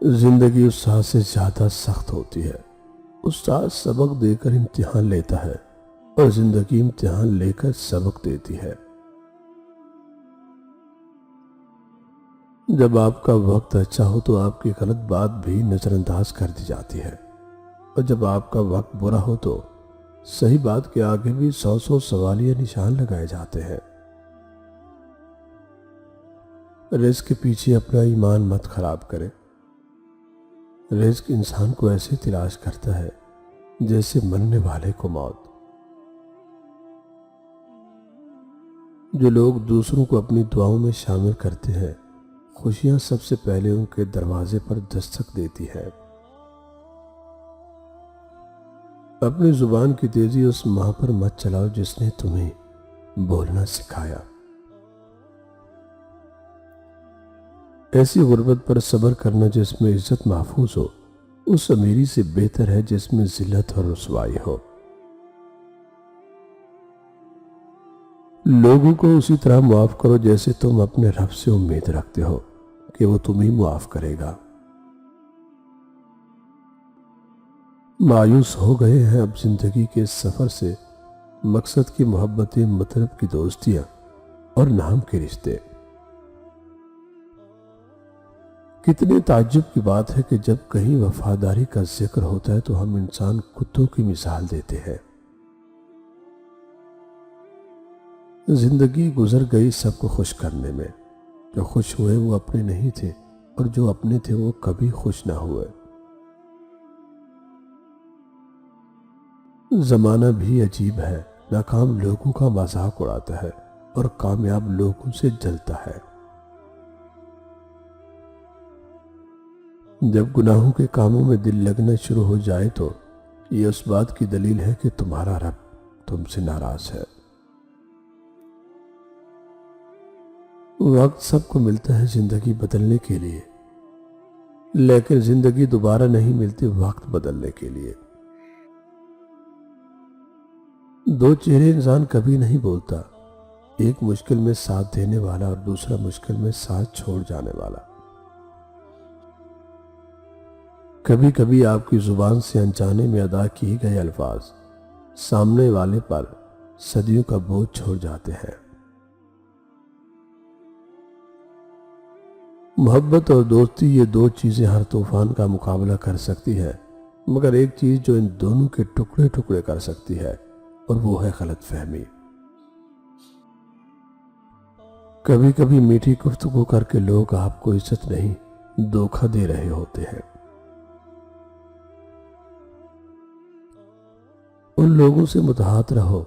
زندگی استاد سے زیادہ سخت ہوتی ہے۔ استاد سبق دے کر امتحان لیتا ہے اور زندگی امتحان لے کر سبق دیتی ہے۔ جب آپ کا وقت اچھا ہو تو آپ کی غلط بات بھی نظر انداز کر دی جاتی ہے، اور جب آپ کا وقت برا ہو تو صحیح بات کے آگے بھی 100 سوالیہ نشان لگائے جاتے ہیں۔ رزق کے پیچھے اپنا ایمان مت خراب کرے۔ رزق انسان کو ایسے تلاش کرتا ہے جیسے مرنے والے کو موت۔ جو لوگ دوسروں کو اپنی دعاؤں میں شامل کرتے ہیں، خوشیاں سب سے پہلے ان کے دروازے پر دستک دیتی ہے۔ اپنی زبان کی تیزی اس ماں پر مت چلاؤ جس نے تمہیں بولنا سکھایا۔ ایسی غربت پر صبر کرنا جس میں عزت محفوظ ہو، اس امیری سے بہتر ہے جس میں ذلت اور رسوائی ہو۔ لوگوں کو اسی طرح معاف کرو جیسے تم اپنے رب سے امید رکھتے ہو کہ وہ تمہیں معاف کرے گا۔ مایوس ہو گئے ہیں اب زندگی کے سفر سے، مقصد کی محبتیں، مطلب کی دوستیاں اور نام کے رشتے۔ کتنے تعجب کی بات ہے کہ جب کہیں وفاداری کا ذکر ہوتا ہے تو ہم انسان کتوں کی مثال دیتے ہیں۔ زندگی گزر گئی سب کو خوش کرنے میں، جو خوش ہوئے وہ اپنے نہیں تھے اور جو اپنے تھے وہ کبھی خوش نہ ہوئے۔ زمانہ بھی عجیب ہے، ناکام لوگوں کا مذاق اڑاتا ہے اور کامیاب لوگوں سے جلتا ہے۔ جب گناہوں کے کاموں میں دل لگنا شروع ہو جائے تو یہ اس بات کی دلیل ہے کہ تمہارا رب تم سے ناراض ہے۔ وقت سب کو ملتا ہے زندگی بدلنے کے لیے، لیکن زندگی دوبارہ نہیں ملتی وقت بدلنے کے لیے۔ دو چہرے انسان کبھی نہیں بولتا، ایک مشکل میں ساتھ دینے والا اور دوسرا مشکل میں ساتھ چھوڑ جانے والا۔ کبھی کبھی آپ کی زبان سے انجانے میں ادا کیے گئے الفاظ سامنے والے پر صدیوں کا بوجھ چھوڑ جاتے ہیں۔ محبت اور دوستی، یہ دو چیزیں ہر طوفان کا مقابلہ کر سکتی ہے، مگر ایک چیز جو ان دونوں کے ٹکڑے ٹکڑے کر سکتی ہے اور وہ ہے غلط فہمی۔ کبھی کبھی میٹھی گفتگو کر کے لوگ آپ کو عزت نہیں دھوکہ دے رہے ہوتے ہیں۔ ان لوگوں سے متحد رہو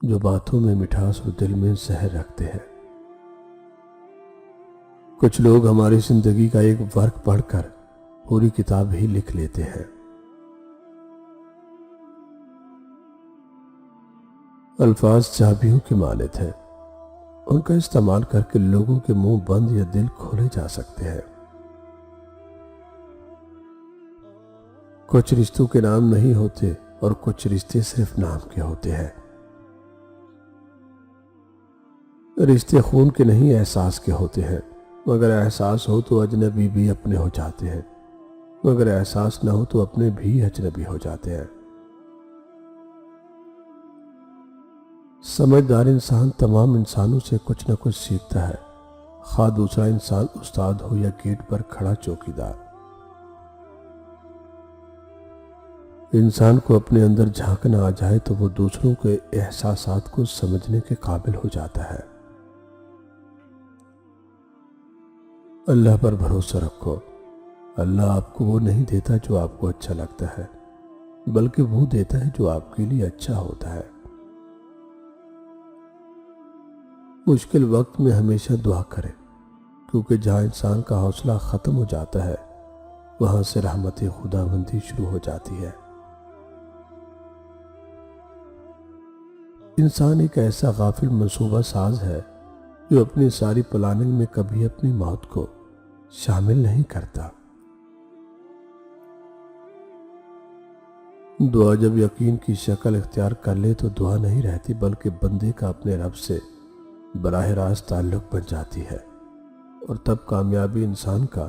جو باتوں میں مٹھاس اور دل میں زہر رکھتے ہیں۔ کچھ لوگ ہماری زندگی کا ایک ورق پڑھ کر پوری کتاب ہی لکھ لیتے ہیں۔ الفاظ چابیوں کی مانند ہیں، ان کا استعمال کر کے لوگوں کے منہ بند یا دل کھولے جا سکتے ہیں۔ کچھ رشتوں کے نام نہیں ہوتے اور کچھ رشتے صرف نام کے ہوتے ہیں۔ رشتے خون کے نہیں احساس کے ہوتے ہیں، مگر احساس ہو تو اجنبی بھی اپنے ہو جاتے ہیں، مگر احساس نہ ہو تو اپنے بھی اجنبی ہو جاتے ہیں۔ سمجھدار انسان تمام انسانوں سے کچھ نہ کچھ سیکھتا ہے، خواہ دوسرا انسان استاد ہو یا گیٹ پر کھڑا چوکیدار۔ انسان کو اپنے اندر جھانکنا آ جائے تو وہ دوسروں کے احساسات کو سمجھنے کے قابل ہو جاتا ہے۔ اللہ پر بھروسہ رکھو، اللہ آپ کو وہ نہیں دیتا جو آپ کو اچھا لگتا ہے، بلکہ وہ دیتا ہے جو آپ کے لیے اچھا ہوتا ہے۔ مشکل وقت میں ہمیشہ دعا کریں، کیونکہ جہاں انسان کا حوصلہ ختم ہو جاتا ہے وہاں سے رحمت خداوندی شروع ہو جاتی ہے۔ انسان ایک ایسا غافل منصوبہ ساز ہے جو اپنی ساری پلاننگ میں کبھی اپنی موت کو شامل نہیں کرتا۔ دعا جب یقین کی شکل اختیار کر لے تو دعا نہیں رہتی، بلکہ بندے کا اپنے رب سے براہ راست تعلق بن جاتی ہے، اور تب کامیابی انسان کا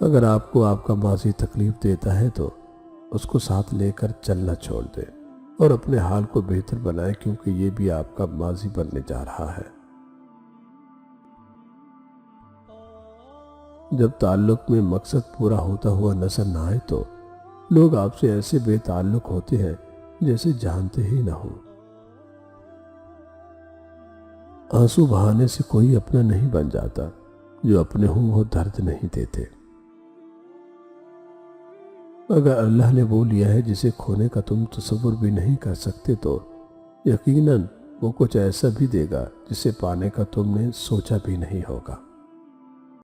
اگر آپ کو آپ کا ماضی تکلیف دیتا ہے تو اس کو ساتھ لے کر چلنا چھوڑ دیں اور اپنے حال کو بہتر بنائیں، کیونکہ یہ بھی آپ کا ماضی بننے جا رہا ہے۔ جب تعلق میں مقصد پورا ہوتا ہوا نظر نہ آئے تو لوگ آپ سے ایسے بے تعلق ہوتے ہیں جیسے جانتے ہی نہ ہوں۔ آنسو بہانے سے کوئی اپنا نہیں بن جاتا، جو اپنے ہوں وہ درد نہیں دیتے۔ اگر اللہ نے وہ لیا ہے جسے کھونے کا تم تصور بھی نہیں کر سکتے تو یقیناً وہ کچھ ایسا بھی دے گا جسے پانے کا تم نے سوچا بھی نہیں ہوگا۔